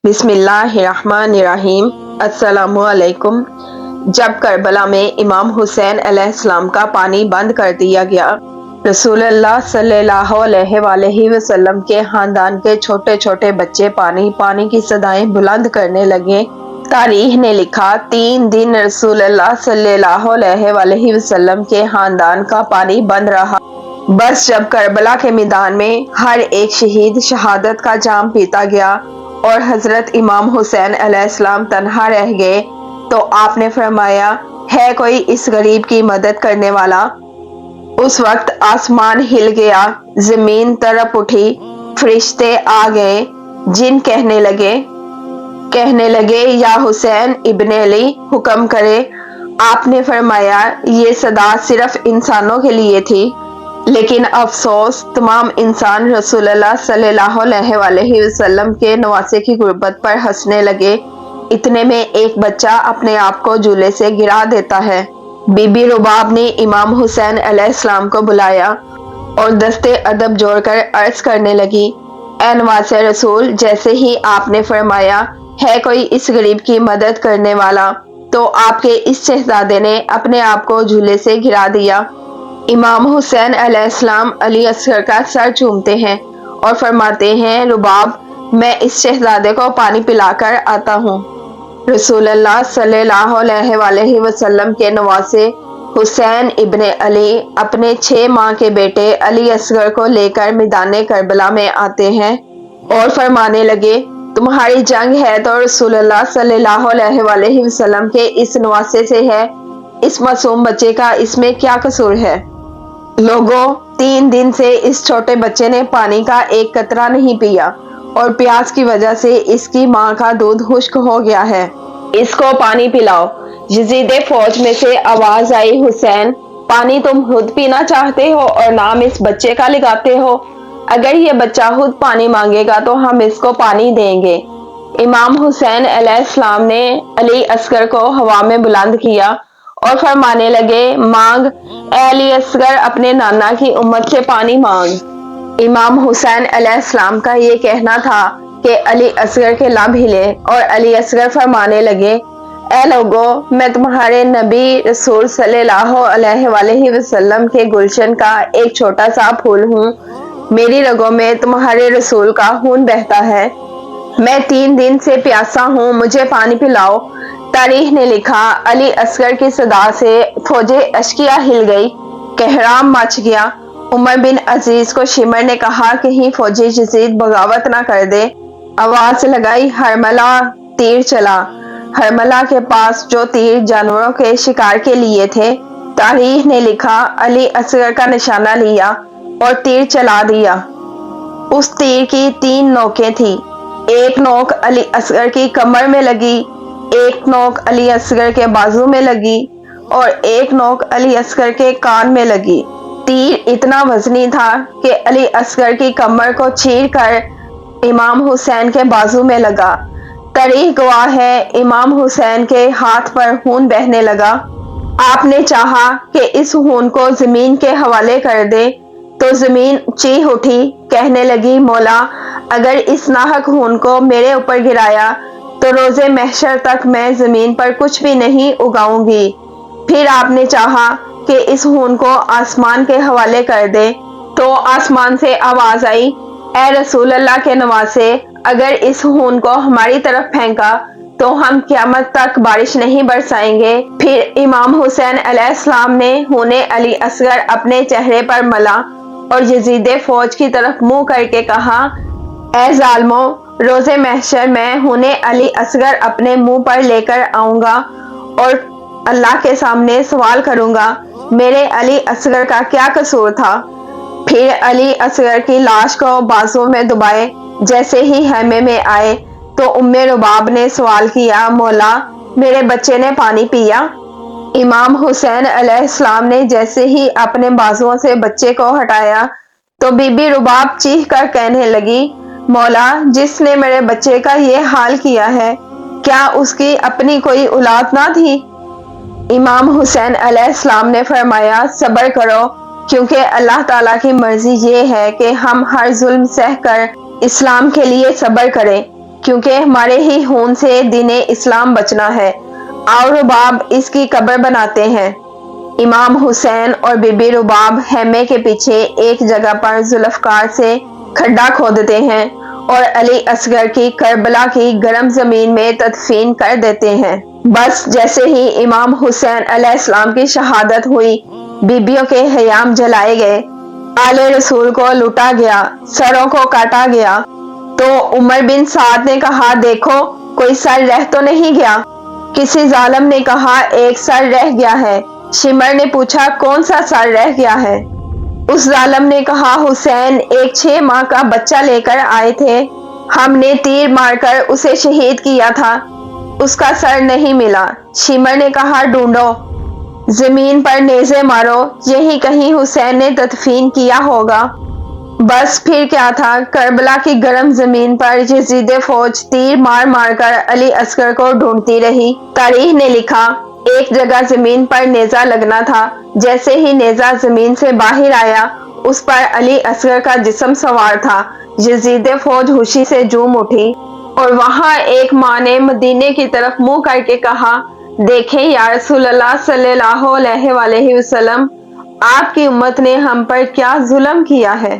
بسم اللہ الرحمن الرحیم۔ السلام علیکم۔ جب کربلا میں امام حسین علیہ السلام کا پانی بند کر دیا گیا، رسول اللہ صلی اللہ علیہ وآلہ وسلم کے خاندان کے چھوٹے چھوٹے بچے پانی پانی کی صدائیں بلند کرنے لگے۔ تاریخ نے لکھا 3 دن رسول اللہ صلی اللہ علیہ وآلہ وسلم کے خاندان کا پانی بند رہا۔ بس جب کربلا کے میدان میں ہر ایک شہید شہادت کا جام پیتا گیا اور حضرت امام حسین علیہ السلام تنہا رہ گئے تو آپ نے فرمایا، ہے کوئی اس غریب کی مدد کرنے والا؟ اس وقت آسمان ہل گیا، زمین تڑپ اٹھی، فرشتے آ گئے، جن کہنے لگے یا حسین ابن علی حکم کرے۔ آپ نے فرمایا یہ صدا صرف انسانوں کے لیے تھی، لیکن افسوس تمام انسان رسول اللہ صلی اللہ علیہ وآلہ وسلم کے نواسے کی غربت پر ہنسنے لگے۔ اتنے میں ایک بچہ اپنے آپ کو جھولے سے گرا دیتا ہے۔ بی بی رباب نے امام حسین علیہ السلام کو بلایا اور دستے ادب جوڑ کر عرض کرنے لگی، اے نواسے رسول، جیسے ہی آپ نے فرمایا ہے کوئی اس غریب کی مدد کرنے والا تو آپ کے اس شہزادے نے اپنے آپ کو جھولے سے گرا دیا۔ امام حسین علیہ السلام علی اصغر کا سر چومتے ہیں اور فرماتے ہیں، رباب، میں اس شہزادے کو پانی پلا کر آتا ہوں۔ رسول اللہ صلی اللہ علیہ وآلہ وسلم کے نواسے حسین ابن علی اپنے 6 ماہ کے بیٹے علی اصغر کو لے کر میدان کربلا میں آتے ہیں اور فرمانے لگے، تمہاری جنگ ہے تو رسول اللہ صلی اللہ علیہ وآلہ وسلم کے اس نواسے سے ہے، اس معصوم بچے کا اس میں کیا قصور ہے؟ لوگوں، 3 دن سے اس چھوٹے بچے نے پانی کا ایک قطرہ نہیں پیا اور پیاس کی وجہ سے اس کی ماں کا دودھ خشک ہو گیا ہے، اس کو پانی پلاؤ۔ یزید فوج میں سے آواز آئی، حسین، پانی تم خود پینا چاہتے ہو اور نام اس بچے کا لگاتے ہو؟ اگر یہ بچہ خود پانی مانگے گا تو ہم اس کو پانی دیں گے۔ امام حسین علیہ السلام نے علی اصغر کو ہوا میں بلند کیا اور فرمانے لگے، مانگ اے علی اصغر، اپنے نانا کی امت سے پانی مانگ۔ امام حسین علیہ السلام کا یہ کہنا تھا کہ علی اصغر کے لب ہلے اور علی اصغر فرمانے لگے، اے لوگو، میں تمہارے نبی رسول صلی اللہ علیہ وآلہ وسلم کے گلشن کا ایک چھوٹا سا پھول ہوں، میری رگوں میں تمہارے رسول کا خون بہتا ہے، میں 3 دن سے پیاسا ہوں، مجھے پانی پلاؤ۔ تاریخ نے لکھا، علی اصغر کی صدا سے فوج اشکیا ہل گئی، کہرام مچ گیا۔ عمر بن عزیز کو شمر نے کہا، کہیں فوجی یزید بغاوت نہ کر دے۔ آواز لگائی، ہرملہ، تیر چلا۔ ہرملہ کے پاس جو تیر جانوروں کے شکار کے لیے تھے، تاریخ نے لکھا، علی اصغر کا نشانہ لیا اور تیر چلا دیا۔ اس تیر کی 3 نوکیں تھیں، ایک نوک علی اصغر کی کمر میں لگی، ایک نوک علی اصغر کے بازو میں لگی اور ایک نوک علی اصغر کے کان میں لگی۔ تیر اتنا وزنی تھا کہ علی اصغر کی کمر کو چیر کر امام حسین کے بازو میں لگا۔ تاریخ گواہ ہے، امام حسین کے ہاتھ پر خون بہنے لگا۔ آپ نے چاہا کہ اس خون کو زمین کے حوالے کر دے تو زمین چیخ اٹھی، کہنے لگی، مولا، اگر اس ناحق خون کو میرے اوپر گرایا تو روز محشر تک میں زمین پر کچھ بھی نہیں اگاؤں گی۔ پھر آپ نے چاہا کہ اس خون کو آسمان کے حوالے کر دے تو آسمان سے آواز آئی، اے رسول اللہ کے نواسے، اگر اس خون کو ہماری طرف پھینکا تو ہم قیامت تک بارش نہیں برسائیں گے۔ پھر امام حسین علیہ السلام نے خون علی اصغر اپنے چہرے پر ملا اور یزید فوج کی طرف منہ کر کے کہا، اے ظالموں، روز محشر میں خون علی اصغر اپنے منہ پر لے کر آؤں گا اور اللہ کے سامنے سوال کروں گا، میرے علی اصغر کا کیا قصور تھا؟ پھر علی اصغر کی لاش کو بازو میں دبائے جیسے ہی خیمے میں آئے تو رباب نے سوال کیا، مولا، میرے بچے نے پانی پیا؟ امام حسین علیہ السلام نے جیسے ہی اپنے بازوؤں سے بچے کو ہٹایا تو بی بی رباب چیخ کر کہنے لگی، مولا، جس نے میرے بچے کا یہ حال کیا ہے، کیا اس کی اپنی کوئی اولاد نہ تھی؟ امام حسین علیہ السلام نے فرمایا، صبر کرو، کیونکہ اللہ تعالیٰ کی مرضی یہ ہے کہ ہم ہر ظلم سہ کر اسلام کے لیے صبر کریں، کیونکہ ہمارے ہی خون سے دین اسلام بچنا ہے۔ آؤ رباب اس کی قبر بناتے ہیں۔ امام حسین اور بی بی رباب خیمے کے پیچھے ایک جگہ پر ذوالفقار سے کھڈا کھودتے ہیں اور علی اصغر کی کربلا کی گرم زمین میں تدفین کر دیتے ہیں۔ بس جیسے ہی امام حسین علیہ السلام کی شہادت ہوئی، بیبیوں کے خیام جلائے گئے، آل رسول کو لوٹا گیا، سروں کو کاٹا گیا، تو عمر بن سعد نے کہا دیکھو کوئی سر رہ تو نہیں گیا۔ کسی ظالم نے کہا ایک سر رہ گیا ہے۔ شمر نے پوچھا کون سا سر رہ گیا ہے؟ اس ظالم نے کہا حسین ایک 6 ماہ کا بچہ لے کر آئے تھے، ہم نے تیر مار کر اسے شہید کیا تھا، اس کا سر نہیں ملا۔ شمر نے کہا ڈھونڈو، زمین پر نیزے مارو، یہی کہیں حسین نے تدفین کیا ہوگا۔ بس پھر کیا تھا، کربلا کی گرم زمین پر یزید فوج تیر مار مار کر علی اصغر کو ڈھونڈتی رہی۔ تاریخ نے لکھا ایک جگہ زمین پر نیزہ لگنا تھا، جیسے ہی نیزہ زمین سے باہر آیا اس پر علی اصغر کا جسم سوار تھا۔ یزید فوج خوشی سے جھوم اٹھی اور وہاں ایک ماں نے مدینے کی طرف منہ کر کے کہا دیکھیں یا رسول اللہ صلی اللہ علیہ وسلم، آپ کی امت نے ہم پر کیا ظلم کیا ہے۔